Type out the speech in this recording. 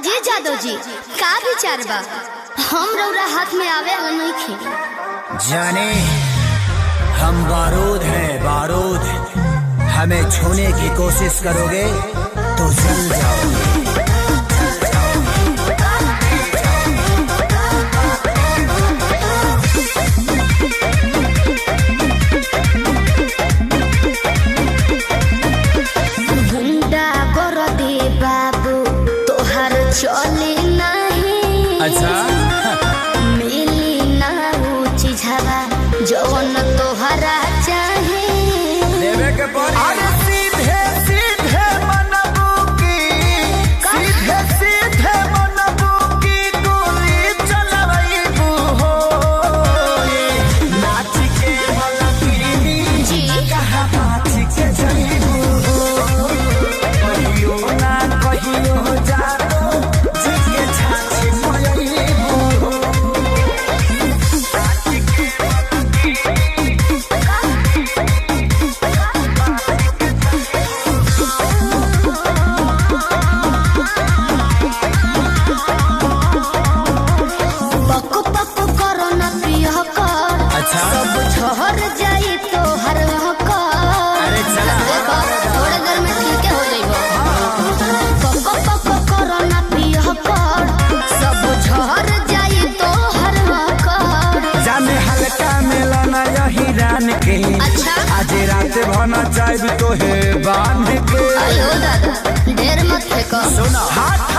काजी जादव जी का विचार बा? हम रौरा हाथ में आवे वाला नहीं खे। जाने हम बारूद हैं, बारूद। हमें छूने की कोशिश करोगे तो जल जाओगे। चले नहीं अच्छा मिली ना ऊंची झवा जौन तोहरा चाहे देवे के पड़ी। सीधे सीधे मनबू की, सीधे सीधे मनबू की गोली चलवैबू हो। नाच के मलकिनी जी कहाँ नाच के जईबू हो। कहियो ना कहियो जादो सब झहर जाई तो हर थोड़े देर में ठीक हो जाइबो। पको कोरोना पिया कर सब झहर जाई तो हर जाने हल्का मिलना यही रान के। अच्छा आज रात भना चाहे तो है बांध के। आयो दादा ढेर मत फेंको। सुना हाथ